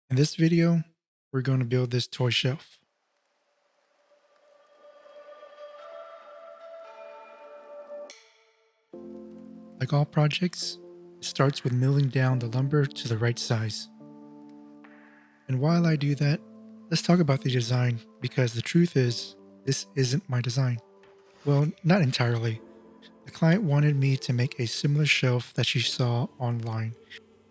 In this video, we're going to build this toy shelf. Like all projects, it starts with milling down the lumber to the right size. And while I do that, let's talk about the design because the truth is, this isn't my design. Well, not entirely. The client wanted me to make a similar shelf that she saw online,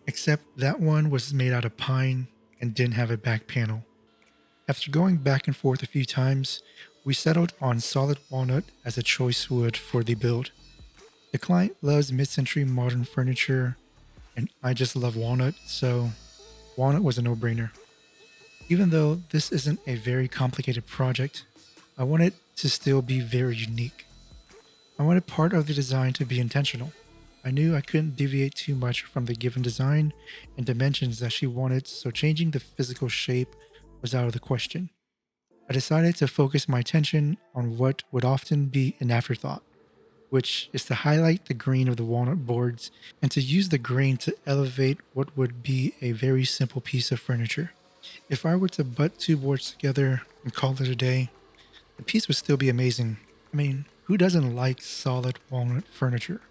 except that one was made out of pine and didn't have a back panel. After going back and forth a few times, we settled on solid walnut as a choice wood for the build. The client loves mid-century modern furniture, and I just love walnut, so walnut was a no-brainer. Even though this isn't a very complicated project, I want it to still be very unique. I wanted part of the design to be intentional. I knew I couldn't deviate too much from the given design and dimensions that she wanted, so changing the physical shape was out of the question. I decided to focus my attention on what would often be an afterthought, which is to highlight the grain of the walnut boards and to use the grain to elevate what would be a very simple piece of furniture. If I were to butt two boards together and call it a day, the piece would still be amazing. I mean, who doesn't like solid walnut furniture?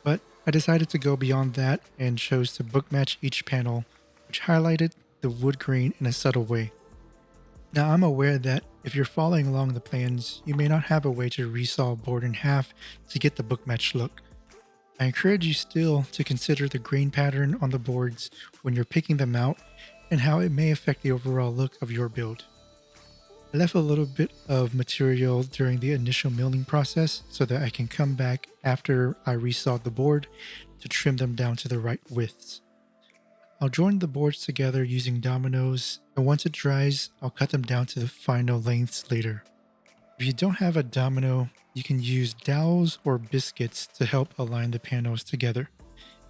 But I decided to go beyond that and chose to book match each panel, which highlighted the wood grain in a subtle way. Now, I'm aware that if you're following along the plans, you may not have a way to resaw a board in half to get the book match look. I encourage you still to consider the grain pattern on the boards when you're picking them out and how it may affect the overall look of your build. I left a little bit of material during the initial milling process so that I can come back after I resawed the board to trim them down to the right widths. I'll join the boards together using dominoes, and once it dries, I'll cut them down to the final lengths later. If you don't have a domino, you can use dowels or biscuits to help align the panels together.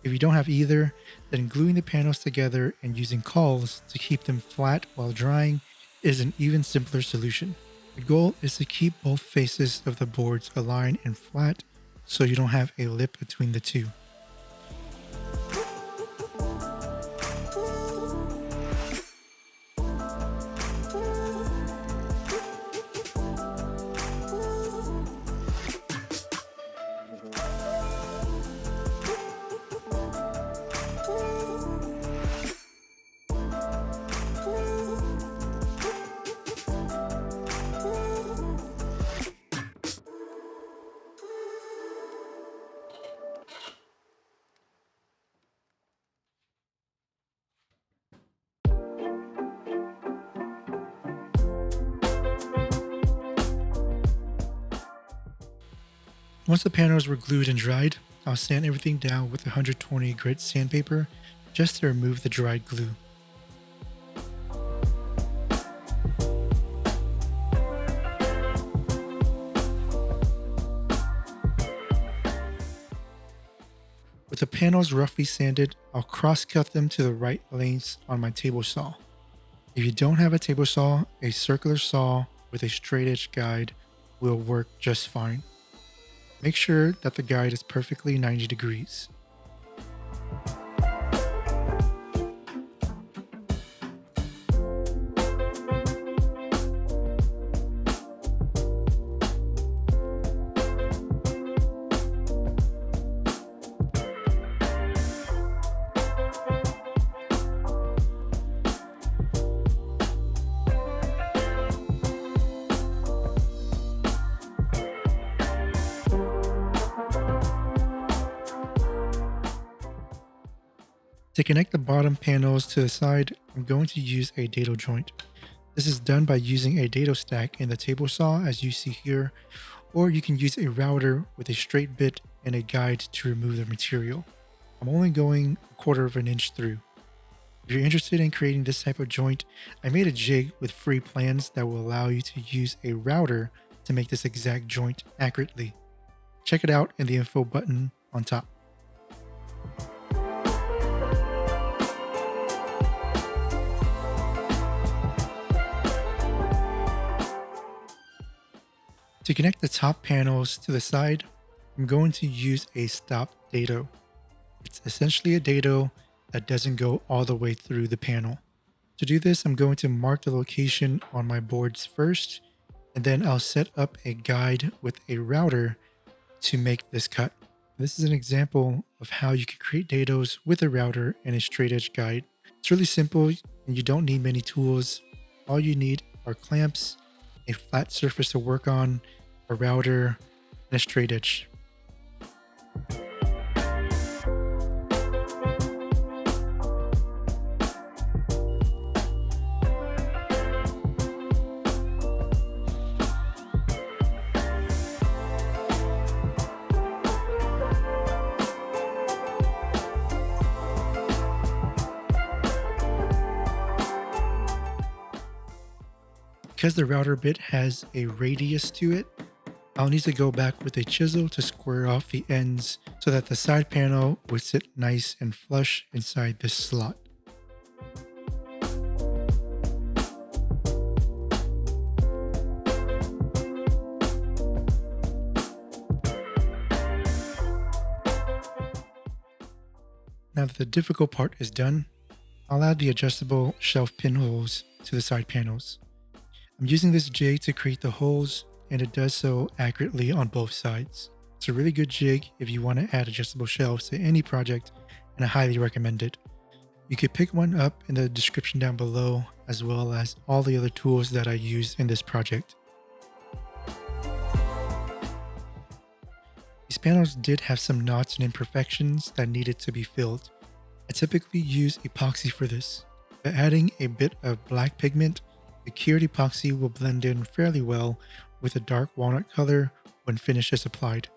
If you don't have either, then gluing the panels together and using cauls to keep them flat while drying is an even simpler solution. The goal is to keep both faces of the boards aligned and flat so you don't have a lip between the two. Once the panels were glued and dried, I'll sand everything down with 120 grit sandpaper just to remove the dried glue. With the panels roughly sanded, I'll cross-cut them to the right lengths on my table saw. If you don't have a table saw, a circular saw with a straight edge guide will work just fine. Make sure that the guide is perfectly 90 degrees. To connect the bottom panels to the side, I'm going to use a dado joint. This is done by using a dado stack in the table saw as you see here, or you can use a router with a straight bit and a guide to remove the material. I'm only going 1/4 of an inch through. If you're interested in creating this type of joint, I made a jig with free plans that will allow you to use a router to make this exact joint accurately. Check it out in the info button on top. To connect the top panels to the side, I'm going to use a stop dado. It's essentially a dado that doesn't go all the way through the panel. To do this, I'm going to mark the location on my boards first, and then I'll set up a guide with a router to make this cut. This is an example of how you can create dados with a router and a straight edge guide. It's really simple and you don't need many tools. All you need are clamps, a flat surface to work on, a router, and a straight edge. Because the router bit has a radius to it, I'll need to go back with a chisel to square off the ends so that the side panel would sit nice and flush inside this slot. Now that the difficult part is done, I'll add the adjustable shelf pinholes to the side panels. I'm using this jig to create the holes, and it does so accurately on both sides. It's a really good jig if you want to add adjustable shelves to any project, and I highly recommend it. You could pick one up in the description down below, as well as all the other tools that I use in this project. These panels did have some knots and imperfections that needed to be filled. I typically use epoxy for this. By adding a bit of black pigment, the cured epoxy will blend in fairly well with a dark walnut color when finish is applied.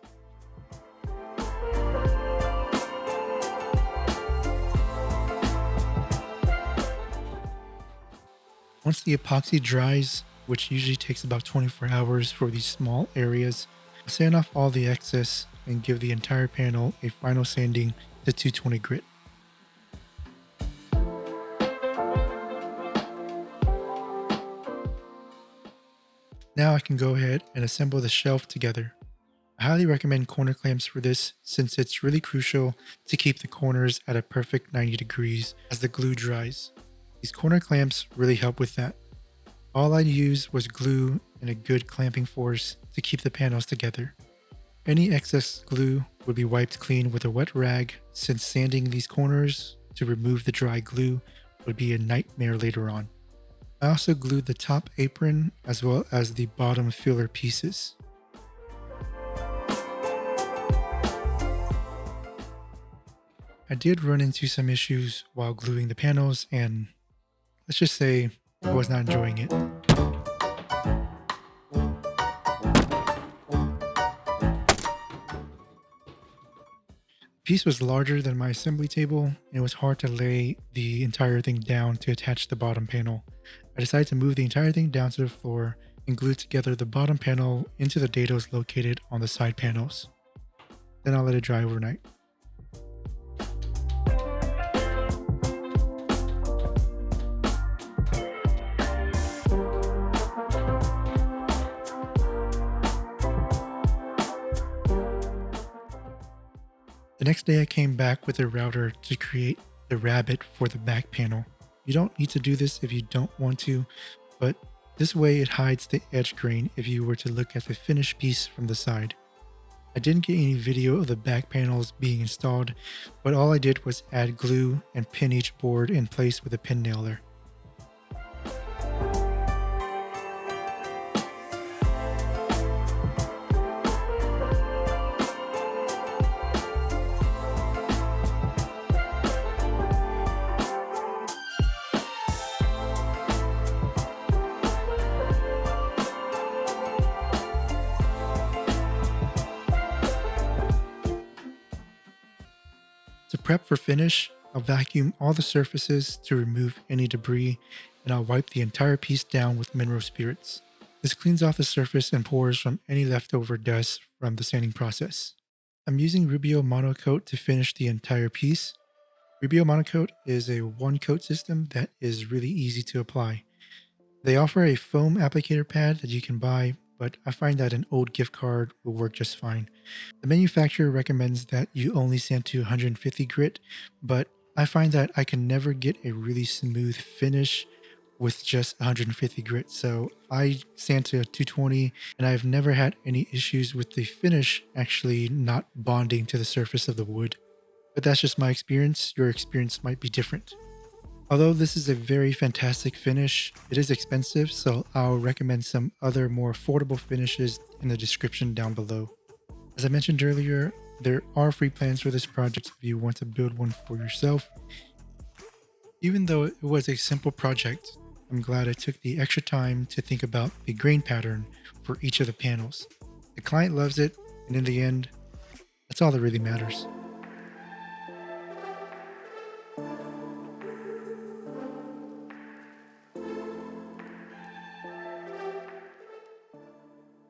Once the epoxy dries, which usually takes about 24 hours for these small areas, I'll sand off all the excess and give the entire panel a final sanding to 220 grit. Now I can go ahead and assemble the shelf together. I highly recommend corner clamps for this since it's really crucial to keep the corners at a perfect 90 degrees as the glue dries. These corner clamps really help with that. All I used was glue and a good clamping force to keep the panels together. Any excess glue would be wiped clean with a wet rag since sanding these corners to remove the dry glue would be a nightmare later on. I also glued the top apron as well as the bottom filler pieces. I did run into some issues while gluing the panels, and let's just say I was not enjoying it. The piece was larger than my assembly table, and it was hard to lay the entire thing down to attach the bottom panel. I decided to move the entire thing down to the floor and glue together the bottom panel into the dados located on the side panels. Then I'll let it dry overnight. The next day I came back with a router to create the rabbet for the back panel. You don't need to do this if you don't want to, but this way it hides the edge grain if you were to look at the finished piece from the side. I didn't get any video of the back panels being installed, but all I did was add glue and pin each board in place with a pin nailer. To prep for finish, I'll vacuum all the surfaces to remove any debris, and I'll wipe the entire piece down with mineral spirits. This cleans off the surface and pores from any leftover dust from the sanding process. I'm using Rubio Monocoat to finish the entire piece. Rubio Monocoat is a one-coat system that is really easy to apply. They offer a foam applicator pad that you can buy, but I find that an old gift card will work just fine. The manufacturer recommends that you only sand to 150 grit, but I find that I can never get a really smooth finish with just 150 grit. So I sand to 220 and I've never had any issues with the finish actually not bonding to the surface of the wood. But that's just my experience. Your experience might be different. Although this is a very fantastic finish, it is expensive, so I'll recommend some other more affordable finishes in the description down below. As I mentioned earlier, there are free plans for this project if you want to build one for yourself. Even though it was a simple project, I'm glad I took the extra time to think about the grain pattern for each of the panels. The client loves it, and in the end, that's all that really matters.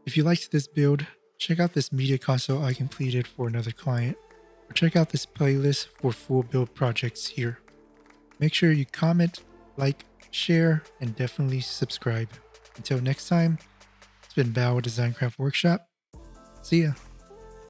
If you liked this build, check out this media console I completed for another client, or check out this playlist for full build projects here. Make sure you comment, like, share, and definitely subscribe. Until next time, it's been Bao with Design Craft Workshop. See ya.